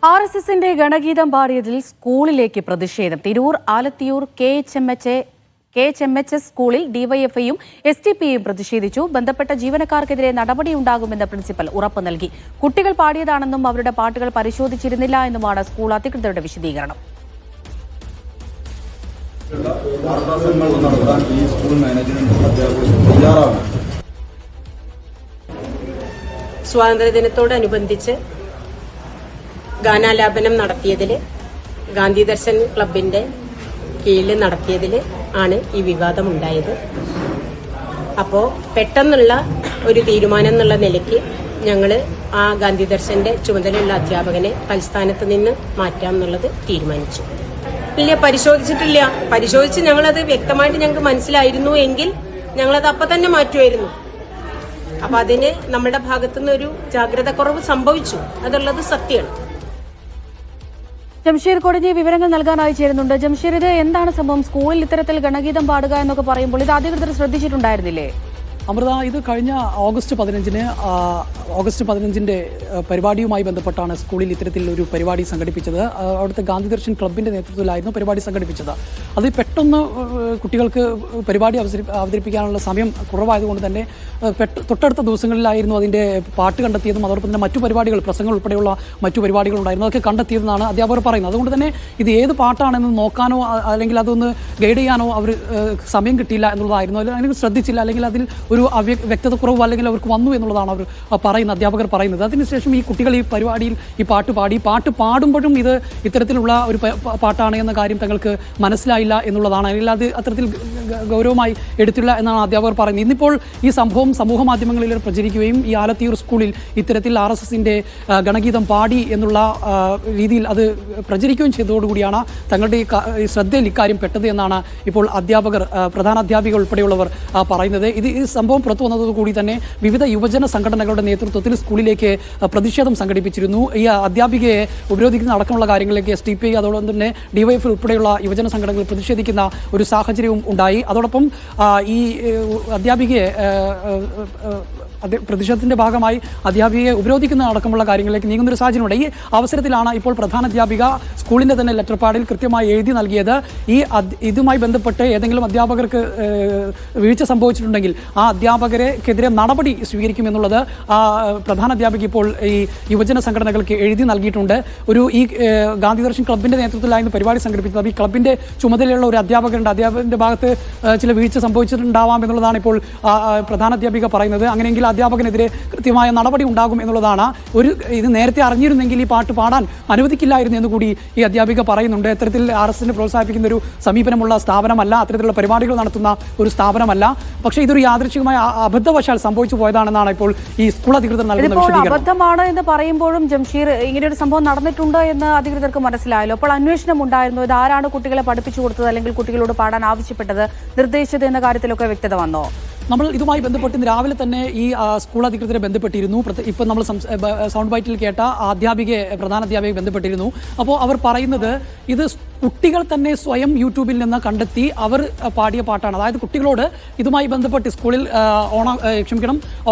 ആർഎസ്എസിന്റെ ഗണഗീതം പാടിയതിൽ സ്കൂളിലേക്ക് പ്രതിഷേധം. തിരൂർ ആലത്തിയൂർ KHMHS സ്കൂളിൽ ഡിവൈഎഫ്ഐയും SDPയും പ്രതിഷേധിച്ചു. ബന്ധപ്പെട്ട ജീവനക്കാർക്കെതിരെ നടപടിയുണ്ടാകുമെന്ന് പ്രിൻസിപ്പൽ ഉറപ്പ് നൽകി. കുട്ടികൾ പാടിയതാണെന്നും അവരുടെ പാട്ടുകൾ പരിശോധിച്ചിരുന്നില്ല എന്നുമാണ് സ്കൂൾ അധികൃതരുടെ വിശദീകരണം. സ്വാതന്ത്ര്യദിനത്തോടനുബന്ധിച്ച് ഗാനാലാപനം നടത്തിയതിൽ ഗാന്ധി ദർശൻ ക്ലബിന്റെ കീഴിൽ നടത്തിയതിൽ ആണ് ഈ വിവാദമുണ്ടായത്. അപ്പോൾ പെട്ടെന്നുള്ള ഒരു തീരുമാനം എന്നുള്ള നിലയ്ക്ക് ഞങ്ങൾ ആ ഗാന്ധി ദർശന്റെ ചുമതലയുള്ള അധ്യാപകനെ തൽസ്ഥാനത്ത് നിന്ന് മാറ്റാം എന്നുള്ളത് തീരുമാനിച്ചു. ഇല്ല, പരിശോധിച്ചിട്ടില്ല. പരിശോധിച്ച് ഞങ്ങളത് വ്യക്തമായിട്ട് ഞങ്ങൾക്ക് മനസ്സിലായിരുന്നു എങ്കിൽ ഞങ്ങളത് അപ്പം തന്നെ മാറ്റുമായിരുന്നു. അപ്പൊ അതിന് നമ്മുടെ ഭാഗത്തുനിന്ന് ഒരു ജാഗ്രത കുറവ് സംഭവിച്ചു, അതുള്ളത് സത്യമാണ്. ജംഷീർ കോടതി വിവരങ്ങൾ നൽകാനായി ചേരുന്നുണ്ട്. ജംഷീർ, ഇത് എന്താണ് സംഭവം? സ്കൂളിൽ ഇത്തരത്തിൽ ഗണഗീതം പാടുക എന്നൊക്കെ പറയുമ്പോൾ ഇത് അധികൃതർ ശ്രദ്ധിച്ചിട്ടുണ്ടായിരുന്നില്ലേ? അമൃത, ഇത് കഴിഞ്ഞ ഓഗസ്റ്റ് 15 പരിപാടിയുമായി ബന്ധപ്പെട്ടാണ് സ്കൂളിൽ ഇത്തരത്തിൽ ഒരു പരിപാടി സംഘടിപ്പിച്ചത്. അവിടുത്തെ ഗാന്ധി ദർശൻ ക്ലബിന്റെ നേതൃത്വത്തിലായിരുന്നു പരിപാടി സംഘടിപ്പിച്ചത്. അത് പെട്ടെന്ന് കുട്ടികൾക്ക് പരിപാടി അവതരിപ്പിക്കാനുള്ള സമയം കുറവായതുകൊണ്ട് തന്നെ തൊട്ടടുത്ത ദിവസങ്ങളിലായിരുന്നു അതിന്റെ പാട്ട് കണ്ടെത്തിയതും അതോടൊപ്പം തന്നെ മറ്റു പരിപാടികൾ, പ്രസംഗങ്ങൾ ഉൾപ്പെടെയുള്ള മറ്റു പരിപാടികൾ ഉണ്ടായിരുന്നു. അതൊക്കെ കണ്ടെത്തിയതെന്നാണ് അധ്യാപകർ പറയുന്നത്. അതുകൊണ്ട് തന്നെ ഇത് ഏത് പാട്ടാണെന്ന് നോക്കാനോ അല്ലെങ്കിൽ അതൊന്ന് ഗൈഡ് ചെയ്യാനോ അവർ സമയം കിട്ടിയില്ല എന്നുള്ളതായിരുന്നു. അല്ലെങ്കിൽ ശ്രദ്ധിച്ചില്ല, അല്ലെങ്കിൽ അതിൽ ഒരു വ്യക്തത കുറവ് അല്ലെങ്കിൽ അവർക്ക് വന്നു എന്നുള്ളതാണ് അവർ അധ്യാപകർ പറയുന്നത്. അതിനുശേഷം ഈ കുട്ടികൾ ഈ പരിപാടിയിൽ ഈ പാട്ട് പാടുമ്പോഴും ഇത് ഇത്തരത്തിലുള്ള ഒരു പാട്ടാണ് എന്ന കാര്യം തങ്ങൾക്ക് മനസ്സിലായില്ല എന്നുള്ളതാണ്. അല്ലെങ്കിൽ അത് അത്തരത്തിൽ ഗൗരവമായി എടുത്തില്ല എന്നാണ് അധ്യാപകർ പറയുന്നത്. ഇന്നിപ്പോൾ ഈ സംഭവം സമൂഹ മാധ്യമങ്ങളിൽ പ്രചരിക്കുകയും ഈ ആലത്തിയൂർ സ്കൂളിൽ ഇത്തരത്തിൽ RSSന്റെ ഗണഗീതം പാടി എന്നുള്ള രീതിയിൽ അത് പ്രചരിക്കുകയും ചെയ്തതോടുകൂടിയാണ് തങ്ങളുടെ ഈ ശ്രദ്ധയിൽ ഇക്കാര്യം പെട്ടത് എന്നാണ് ഇപ്പോൾ അധ്യാപകർ, പ്രധാന അധ്യാപിക ഉൾപ്പെടെയുള്ളവർ പറയുന്നത്. ഈ സംഭവം പുറത്തു വന്നതോടുകൂടി തന്നെ വിവിധ യുവജന സംഘടനകളുടെ നേതൃത്വത്തിൽ സ്കൂളിലേക്ക് പ്രതിഷേധം സംഘടിപ്പിച്ചിരുന്നു. ഈ അധ്യാപികയെ ഉപരോധിക്കുന്ന അടക്കമുള്ള കാര്യങ്ങളിലേക്ക് SDPI അതോടൊപ്പം തന്നെ DYF ഉൾപ്പെടെയുള്ള യുവജന സംഘടനകൾ പ്രതിഷേധിക്കുന്ന ഒരു സാഹചര്യവും ഉണ്ടായി. അതോടൊപ്പം ഈ അധ്യാപികയെ പ്രതിഷേധത്തിന്റെ ഭാഗമായി അധ്യാപികയെ ഉപരോധിക്കുന്ന അടക്കമുള്ള കാര്യങ്ങളിലേക്ക് നീങ്ങുന്ന ഒരു സാഹചര്യമുണ്ട്. ഈ അവസരത്തിലാണ് ഇപ്പോൾ പ്രധാന അധ്യാപിക സ്കൂളിന്റെ തന്നെ ലെറ്റർ പാഡിൽ കൃത്യമായി എഴുതി നൽകിയത്. ഇതുമായി ബന്ധപ്പെട്ട് ഏതെങ്കിലും അധ്യാപകർക്ക് വീഴ്ച സംഭവിച്ചിട്ടുണ്ടെങ്കിൽ ആ അധ്യാപകരെക്കെതിരെ നടപടി സ്വീകരിക്കുമെന്നുള്ളത് പ്രധാന അധ്യാപിക ഇപ്പോൾ ഈ യുവജന സംഘടനകൾക്ക് എഴുതി നൽകിയിട്ടുണ്ട്. ഈ ഗാന്ധി ദർശൻ ക്ലബിന്റെ നേതൃത്വത്തിലായിരുന്നു പരിപാടി സംഘടിപ്പിച്ചത്. ഈ ക്ലബിന്റെ ചുമതലയുള്ള ഒരു അധ്യാപകരുണ്ട്. അധ്യാപകന്റെ ഭാഗത്ത് ചില വീഴ്ച സംഭവിച്ചിട്ടുണ്ടാവാം എന്നുള്ളതാണ് ഇപ്പോൾ പ്രധാന അധ്യാപിക പറയുന്നത്. അങ്ങനെയെങ്കിൽ അധ്യാപകനെതിരെ കൃത്യമായ നടപടി ഉണ്ടാകും എന്നുള്ളതാണ്. ഇത് നേരത്തെ അറിഞ്ഞിരുന്നെങ്കിൽ ഈ പാട്ട് പാടാൻ അനുവദിക്കില്ലായിരുന്നു എന്ന് കൂടി ഈ അധ്യാപിക പറയുന്നുണ്ട്. ഇത്തരത്തിൽ RSSനെ പ്രോത്സാഹിപ്പിക്കുന്ന ഒരു സമീപനമുള്ള സ്ഥാപനമല്ല, അത്തരത്തിലുള്ള പരിപാടികൾ നടത്തുന്ന ഒരു സ്ഥാപനമല്ല. പക്ഷേ ഇതൊരു യാദൃച്ഛികമായ അബദ്ധവശാൽ സംഭവിച്ചു പോയതാണെന്നാണ് ഇപ്പോൾ ഈ സ്കൂൾ അധികൃതർ നൽകുന്ന വിശദീകരണം. അബദ്ധമാണ് എന്ന് പറയുമ്പോഴും ജംഷീർ, ഇങ്ങനെയൊരു സംഭവം നടന്നിട്ടുണ്ട് എന്ന് അധികൃതർക്ക് മനസ്സിലായല്ലോ. അപ്പോൾ അന്വേഷണം ഉണ്ടായിരുന്നു. ഇത് ആരാണ് കുട്ടികളെ പഠിപ്പിച്ചു കൊടുത്തത് അല്ലെങ്കിൽ കുട്ടികളോട് പാടാൻ ആവശ്യപ്പെട്ടത്, നിർദ്ദേശിച്ചത് എന്ന കാര്യത്തിലൊക്കെ വ്യക്തത വന്നോ? നമ്മൾ ഇതുമായി ബന്ധപ്പെട്ട് ഇന്ന് രാവിലെ തന്നെ ഈ സ്കൂൾ അധികൃതരെ ബന്ധപ്പെട്ടിരുന്നു. ഇപ്പം നമ്മൾ സൗണ്ട് ബൈറ്റിൽ കേട്ട പ്രധാന അധ്യാപികയെ ബന്ധപ്പെട്ടിരുന്നു. അപ്പോൾ അവർ പറയുന്നത് ഇത് കുട്ടികൾ തന്നെ സ്വയം യൂട്യൂബിൽ നിന്ന് കണ്ടെത്തി അവർ പാടിയ പാട്ടാണ്. അതായത് കുട്ടികളോട് ഇതുമായി ബന്ധപ്പെട്ട് സ്കൂളിൽ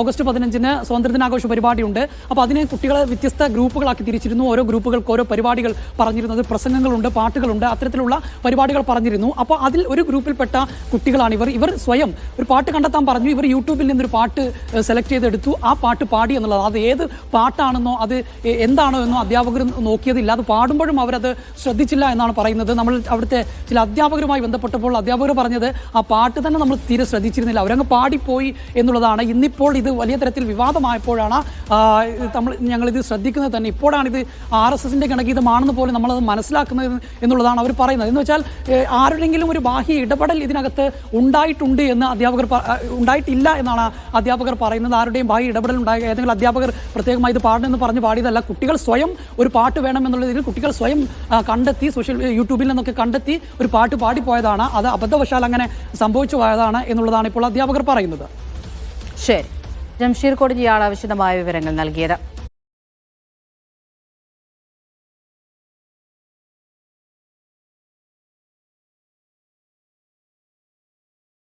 ഓഗസ്റ്റ് 15 സ്വാതന്ത്ര്യദിനാഘോഷ പരിപാടിയുണ്ട്. അപ്പോൾ അതിനെ കുട്ടികളെ വ്യത്യസ്ത ഗ്രൂപ്പുകളാക്കി തിരിച്ചിരുന്നു. ഓരോ ഗ്രൂപ്പുകൾക്ക് ഓരോ പരിപാടികൾ പറഞ്ഞിരുന്നത്, പ്രസംഗങ്ങളുണ്ട്, പാട്ടുകളുണ്ട്, അത്തരത്തിലുള്ള പരിപാടികൾ പറഞ്ഞിരുന്നു. അപ്പോൾ അതിൽ ഒരു ഗ്രൂപ്പിൽപ്പെട്ട കുട്ടികളാണ് ഇവർ സ്വയം ഒരു പാട്ട് കണ്ടെത്താൻ പറഞ്ഞു. ഇവർ യൂട്യൂബിൽ നിന്നൊരു പാട്ട് സെലക്ട് ചെയ്തെടുത്തു, ആ പാട്ട് പാടി എന്നുള്ളത്. അത് ഏത് പാട്ടാണെന്നോ അത് എന്താണോ എന്നോ അധ്യാപകർ നോക്കിയതില്ല. അത് പാടുമ്പോഴും അവരത് ശ്രദ്ധിച്ചില്ല എന്നാണ് പറയുന്നത്. നമ്മൾ അവിടുത്തെ ചില അധ്യാപകരുമായി ബന്ധപ്പെട്ടപ്പോൾ അധ്യാപകർ പറഞ്ഞത് ആ പാട്ട് തന്നെ നമ്മൾ തീരെ ശ്രദ്ധിച്ചിരുന്നില്ല, അവരങ്ങ് പാടിപ്പോയി എന്നുള്ളതാണ്. ഇന്നിപ്പോൾ ഇത് വലിയ തരത്തിൽ വിവാദമായപ്പോഴാണ് ഞങ്ങളിത് ശ്രദ്ധിക്കുന്നത് തന്നെ. ഇപ്പോഴാണ് ഇത് RSSന്റെ ഗണഗീതമാണെന്ന് പോലും നമ്മളത് മനസ്സിലാക്കുന്നത് എന്നുള്ളതാണ് അവർ പറയുന്നത്. എന്ന് വെച്ചാൽ ആരുടെങ്കിലും ഒരു ബാഹ്യ ഇടപെടൽ ഇതിനകത്ത് ഉണ്ടായിട്ടുണ്ട് എന്ന് ഉണ്ടായിട്ടില്ല എന്നാണ് അധ്യാപകർ പറയുന്നത്. ആരുടെയും ബാഹ്യ ഇടപെടൽ ഉണ്ടായ ഏതെങ്കിലും അധ്യാപകർ പ്രത്യേകമായി ഇത് പാടണമെന്ന് പറഞ്ഞ് പാടിയതല്ല. കുട്ടികൾ സ്വയം ഒരു പാട്ട് വേണമെന്നുള്ള രീതിയിൽ കുട്ടികൾ സ്വയം കണ്ടെത്തി, യൂട്യൂബിൽ നിന്നൊക്കെ കണ്ടെത്തി ഒരു പാട്ട് പാടിപ്പോയതാണ്. അത് അബദ്ധവശാൽ അങ്ങനെ സംഭവിച്ചു പോയതാണ് എന്നുള്ളതാണ് ഇപ്പോൾ അധ്യാപകർ പറയുന്നത്. ശരി, ജംഷീർ കോടതിയാണ് വിശദമായ വിവരങ്ങൾ നൽകിയത്.